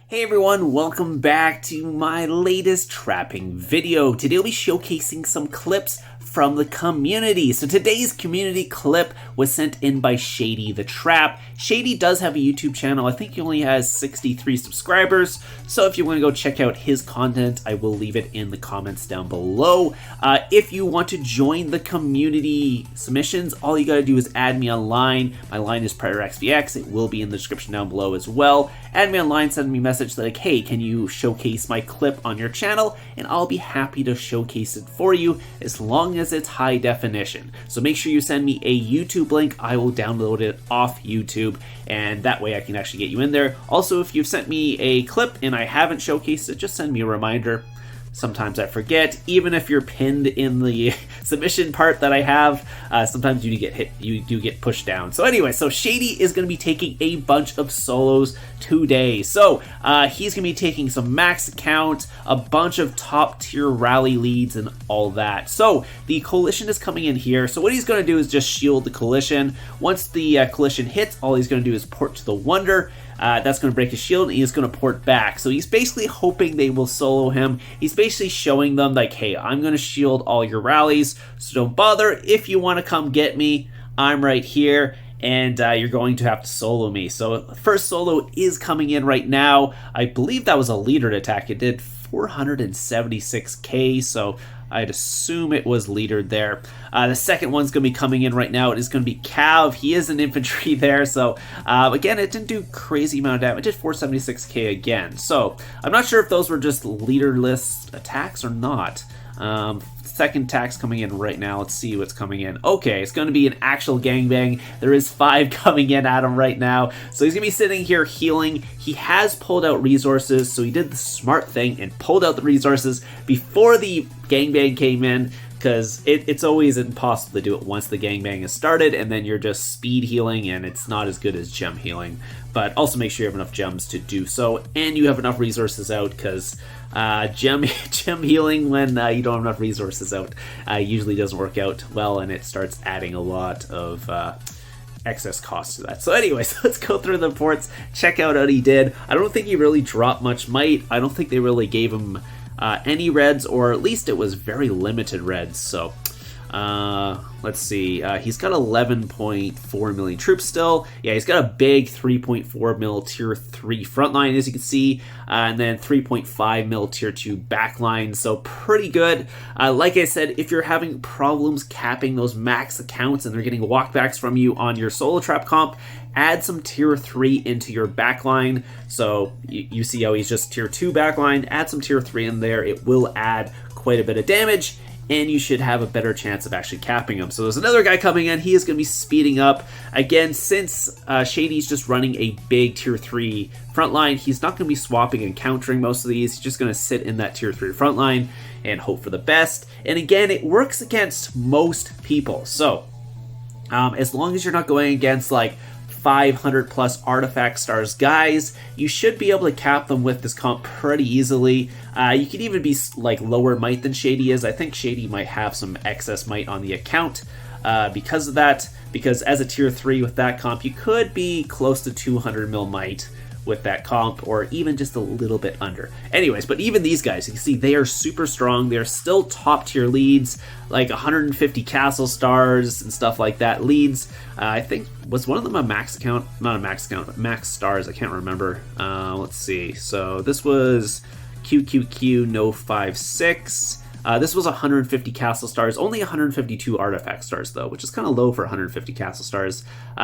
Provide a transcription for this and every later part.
Hey everyone, welcome back to my latest trapping video. Today I'll be showcasing some clips from the community. So today's community clip was sent in by Shady the Trap. Shady does have a YouTube channel. I think he only has 63 subscribers. So if you want to go check out his content, I will leave it in the comments down below. If you want to join the community submissions, all you gotta do is add me online. My line is Predatorxvx. It will be in the description down below as well. Add me online, send me a message like, hey, can you showcase my clip on your channel? And I'll be happy to showcase it for you as long as it's high definition. So make sure you send me a YouTube link. I will download it off YouTube, and that way I can actually get you in there. Also, if you've sent me a clip and I haven't showcased it, just send me a reminder. Sometimes I forget, even if you're pinned in the submission part that I have, sometimes you do get pushed down. So anyway, so Shady is going to be taking a bunch of solos today. So he's going to be taking some max account, a bunch of top tier rally leads and all that. So the coalition is coming in here. So what he's going to do is just shield the coalition. Once the coalition hits, all he's going to do is port to the Wonder. That's going to break his shield, and he's going to port back. So he's basically hoping they will solo him. He's basically showing them, like, hey, I'm going to shield all your rallies, so don't bother. If you want to come get me, I'm right here, and you're going to have to solo me. So first solo is coming in right now. I believe that was a leader attack. It did 476k, so I'd assume it was leadered there. The second one's going to be coming in right now. It is going to be Cav. He is an infantry there, so again, it didn't do crazy amount of damage. It did 476k again, so I'm not sure if those were just leaderless attacks or not. Second attack's coming in right now. Let's see what's coming in. Okay, it's going to be an actual gangbang. There is 5 coming in at him right now. So he's going to be sitting here healing. He has pulled out resources, so he did the smart thing and pulled out the resources before the gangbang came in, because it's always impossible to do it once the gangbang is started, and then you're just speed healing, and it's not as good as gem healing. But also make sure you have enough gems to do so, and you have enough resources out, because gem healing when you don't have enough resources out usually doesn't work out well, and it starts adding a lot of excess cost to that. So anyways, let's go through the ports, check out what he did. I don't think he really dropped much might. I don't think they really gave him any reds, or at least it was very limited reds. So let's see, he's got 11.4 million troops still. Yeah, he's got a big 3.4 mil tier 3 front line, as you can see, and then 3.5 mil tier 2 back line, so pretty good. Like I said, if you're having problems capping those max accounts and they're getting walkbacks from you on your solo trap comp, add some tier 3 into your backline. So you see how he's just tier 2 backline, add some tier 3 in there. It will add quite a bit of damage, and you should have a better chance of actually capping him. So there's another guy coming in. He is going to be speeding up. Again, since Shady's just running a big tier 3 front line, he's not going to be swapping and countering most of these. He's just going to sit in that tier 3 front line and hope for the best. And again, it works against most people. So as long as you're not going against like 500 plus artifact stars guys, you should be able to cap them with this comp pretty easily. You could even be like lower might than Shady is. I think Shady might have some excess might on the account because of that, because as a tier 3 with that comp, you could be close to 200 mil might with that comp, or even just a little bit under. Anyways, but even these guys, you can see they are super strong. They're still top tier leads, like 150 castle stars and stuff like that leads. I think, was one of them a max account? Not a max account, max stars, I can't remember. Let's see, so this was QQQ no 56. This was 150 castle stars, only 152 artifact stars though, which is kind of low for 150 castle stars.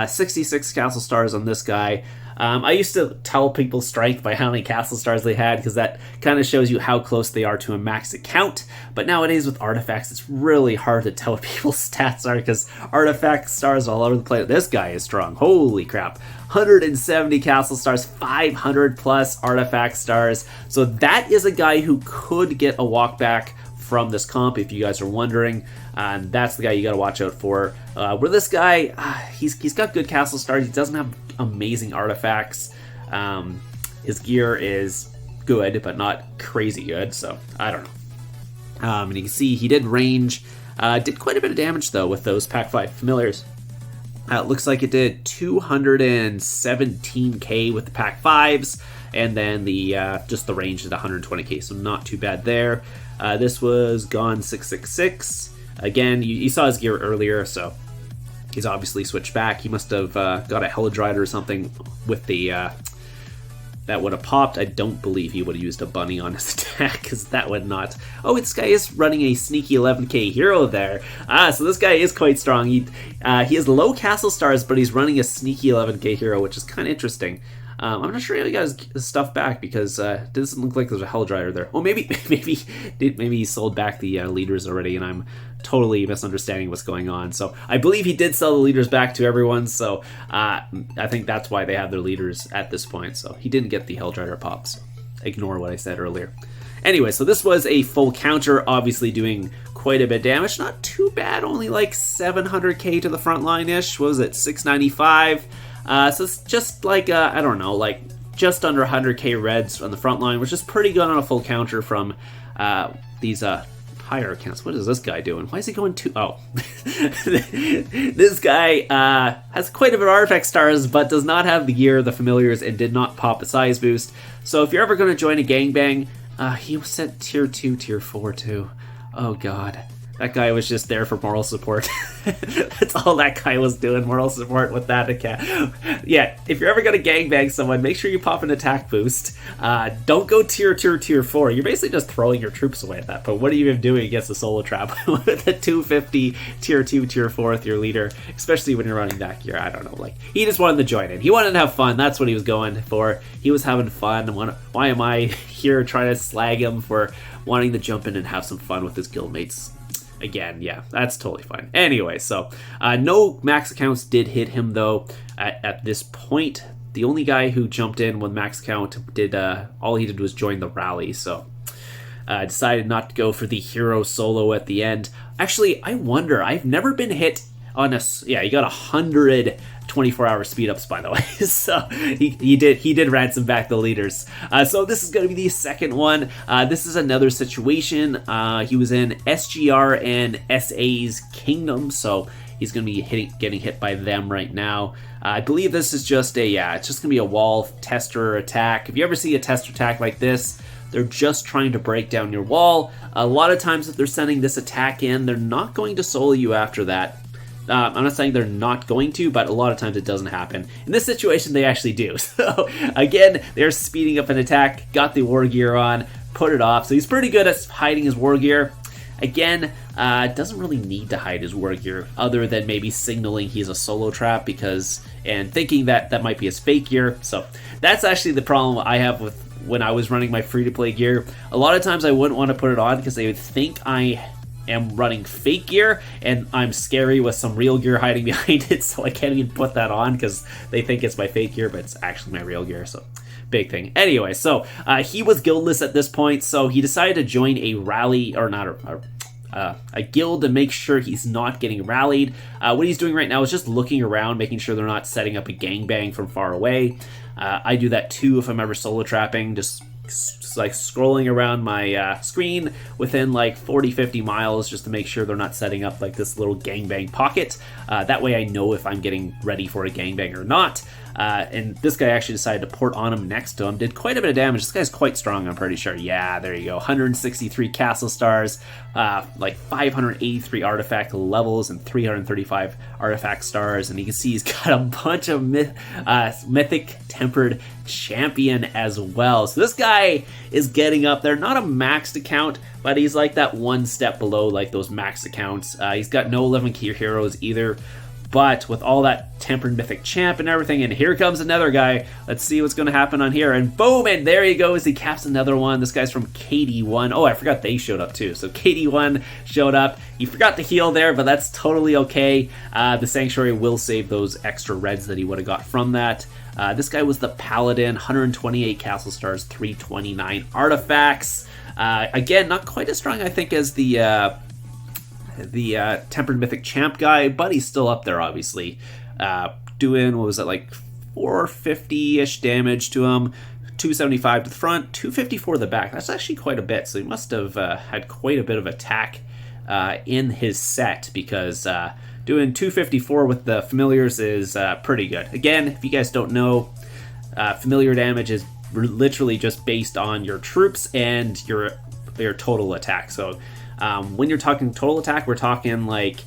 66 castle stars on this guy. I used to tell people strength by how many castle stars they had, because that kind of shows you how close they are to a max account. But nowadays with artifacts, it's really hard to tell what people's stats are, because artifact stars all over the place. This guy is strong. Holy crap. 170 castle stars, 500 plus artifact stars. So that is a guy who could get a walkback from this comp, if you guys are wondering. And that's the guy you got to watch out for. Where this guy, he's got good castle stars. He doesn't have amazing artifacts. His gear is good, but not crazy good, so I don't know. And you can see he did range, did quite a bit of damage though with those Pack 5 familiars. It looks like it did 217k with the pack 5s, and then the just the range is 120k, so not too bad there. This was Gone 666. Again, you saw his gear earlier, so he's obviously switched back. He must have got a Helidrider or something with the that would have popped. I don't believe he would have used a bunny on his attack, because that would not. Oh, this guy is running a sneaky 11k hero there. So this guy is quite strong. He has low castle stars, but he's running a sneaky 11k hero, which is kind of interesting. I'm not sure he got his stuff back, because it doesn't look like there's a Helidrider there. Oh, maybe he sold back the leaders already, and I'm totally misunderstanding what's going on. So I believe he did sell the leaders back to everyone, so I think that's why they have their leaders at this point. So he didn't get the Helidrider pops. Ignore what I said earlier. Anyway, so this was a full counter, obviously doing quite a bit of damage. Not too bad, only like 700k to the front line-ish. What was it, 695? So it's just like, I don't know, like just under 100k reds on the front line, which is pretty good on a full counter from these higher accounts. What is this guy doing? Why is he going to... Oh. This guy has quite a bit of artifact stars, but does not have the gear, the familiars, and did not pop a size boost. So if you're ever going to join a gangbang, he was set tier 2, tier 4 too. Oh god. That guy was just there for moral support. That's all that guy was doing, moral support with that account. Yeah, if you're ever going to gangbang someone, make sure you pop an attack boost. Don't go tier 2, tier 4. You're basically just throwing your troops away at that point. What are you even doing against a solo trap with a 250 tier 2, tier 4 with your leader, especially when you're running that gear? I don't know. Like, he just wanted to join in. He wanted to have fun. That's what he was going for. He was having fun. Why am I here trying to slag him for wanting to jump in and have some fun with his guildmates? Again, yeah, that's totally fine. Anyway, so no max accounts did hit him, though, at this point. The only guy who jumped in with max account did, all he did was join the rally, so decided not to go for the hero solo at the end. Actually, I wonder, I've never been hit on a... Yeah, he got 100 24-hour speed ups, by the way. So he did ransom back the leaders. So this is going to be the second one. This is another situation. He was in SGR and SA's Kingdom, so he's going to be getting hit by them right now. I believe this is just it's just going to be a wall tester attack. If you ever see a tester attack like this, they're just trying to break down your wall. A lot of times if they're sending this attack in, they're not going to solo you after that. I'm not saying they're not going to, but a lot of times it doesn't happen. In this situation, they actually do. So, again, they're speeding up an attack, got the war gear on, put it off. So he's pretty good at hiding his war gear. Again, doesn't really need to hide his war gear, other than maybe signaling he's a solo trap and thinking that might be his fake gear. So that's actually the problem I have with when I was running my free-to-play gear. A lot of times I wouldn't want to put it on because they would think I am running fake gear and I'm scary with some real gear hiding behind it, so I can't even put that on because they think it's my fake gear, but it's actually my real gear. So big thing. Anyway, so he was guildless at this point, so he decided to join a rally, or not a guild, to make sure he's not getting rallied. What he's doing right now is just looking around, making sure they're not setting up a gangbang from far away. I do that too if I'm ever solo trapping, just like scrolling around my screen within like 40-50 miles just to make sure they're not setting up like this little gangbang pocket. That way I know if I'm getting ready for a gangbang or not. And this guy actually decided to port on him next to him. Did quite a bit of damage. This guy's quite strong, I'm pretty sure. Yeah, there you go. 163 castle stars, like 583 artifact levels, and 335 artifact stars. And you can see he's got a bunch of mythic tempered champion as well. So this guy is getting up there. Not a maxed account, but he's like that one step below like those maxed accounts. He's got no 11 key heroes either. But with all that tempered mythic champ and everything, and here comes another guy. Let's see what's going to happen on here. And boom, and there he goes. He caps another one. This guy's from KD1. Oh, I forgot they showed up too. So KD1 showed up. He forgot to heal there, but that's totally okay. The Sanctuary will save those extra reds that he would have got from that. This guy was the Paladin, 128 castle stars, 329 artifacts. Again, not quite as strong, I think, as the tempered mythic champ guy, but he's still up there, obviously. Doing, what was it, like 450-ish damage to him, 275 to the front, 254 to the back. That's actually quite a bit, so he must have had quite a bit of attack in his set, because doing 254 with the familiars is pretty good. Again, if you guys don't know, familiar damage is literally just based on your troops and your total attack. So when you're talking total attack, we're talking like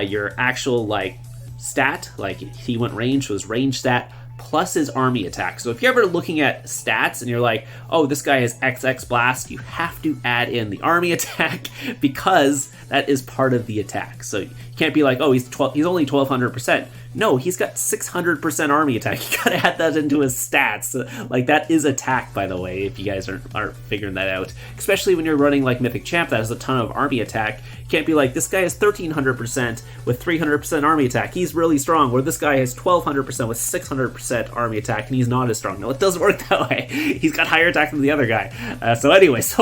your actual like stat, like he went range, so his range stat plus his army attack. So if you're ever looking at stats and you're like, oh, this guy has XX blast, you have to add in the army attack because that is part of the attack. So you can't be like, oh, he's only 1200%. No, he's got 600% army attack. You gotta add that into his stats. Like, that is attack, by the way, if you guys aren't figuring that out. Especially when you're running like Mythic Champ that has a ton of army attack. You can't be like, this guy has 1300% with 300% army attack. He's really strong. Or this guy has 1200% with 600% army attack and he's not as strong. No, it doesn't work that way. He's got higher attack than the other guy. So anyways,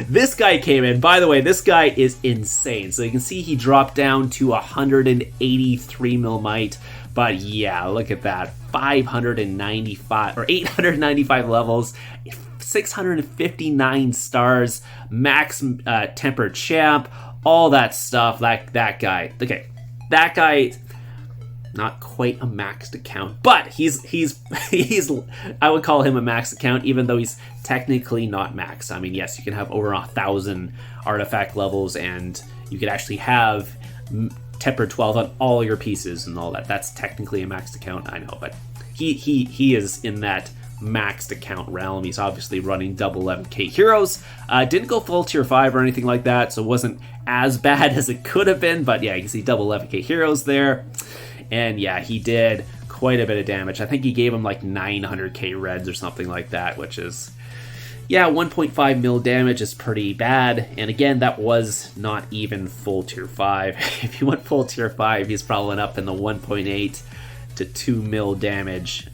this guy came in. By the way, this guy is insane. So you can see he dropped down to 183 mil might. But yeah, look at that. 595 or 895 levels, 659 stars, max tempered champ, all that stuff. Like that guy. Okay, that guy, not quite a maxed account, but he's I would call him a maxed account, even though he's technically not maxed. I mean, yes, you can have over 1,000 artifact levels, and you could actually have tempered 12 on all your pieces and all that. That's technically a maxed account, I know, but he is in that maxed account realm. He's obviously running double 11k heroes. Didn't go full tier 5 or anything like that, so it wasn't as bad as it could have been, but yeah, you can see double 11k heroes there. And yeah, he did quite a bit of damage. I think he gave him like 900k reds or something like that, which is, yeah, 1.5 mil damage is pretty bad. And again, that was not even full tier 5. If he went full tier 5, he's probably up in the 1.8 to 2 mil damage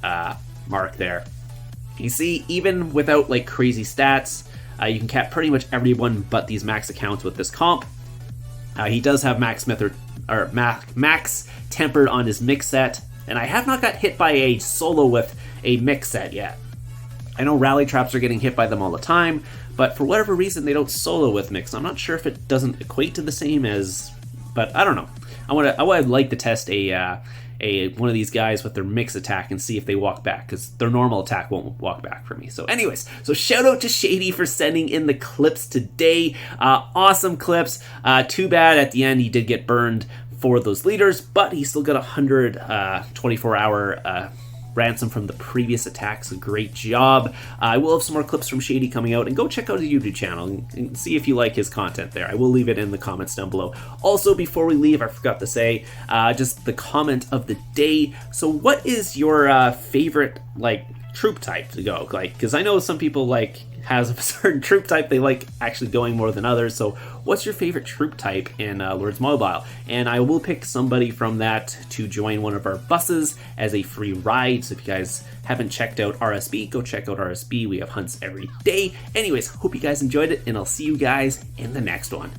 mark there. You see, even without like crazy stats, you can cap pretty much everyone but these max accounts with this comp. He does have max tempered on his mix set, and I have not got hit by a solo with a mix set yet. I know rally traps are getting hit by them all the time, but for whatever reason they don't solo with mix. I'm not sure if it doesn't equate to the same as, but I don't know. I would like to test one of these guys with their mix attack and see if they walk back, because their normal attack won't walk back for me. So anyways, so shout out to Shady for sending in the clips today. Awesome clips. Too bad at the end he did get burned for those leaders, but he still got 100 24-hour ransom from the previous attacks. A great job. I will have some more clips from Shady coming out, and go check out his YouTube channel and see if you like his content there. I will leave it in the comments down below. Also, before we leave, I forgot to say just the comment of the day. So what is your favorite like troop type to go? Like, because I know some people like has a certain troop type they like actually going more than others. So what's your favorite troop type in Lords Mobile? And I will pick somebody from that to join one of our buses as a free ride. So if you guys haven't checked out RSB, go check out RSB. We have hunts every day. Anyways, hope you guys enjoyed it, and I'll see you guys in the next one.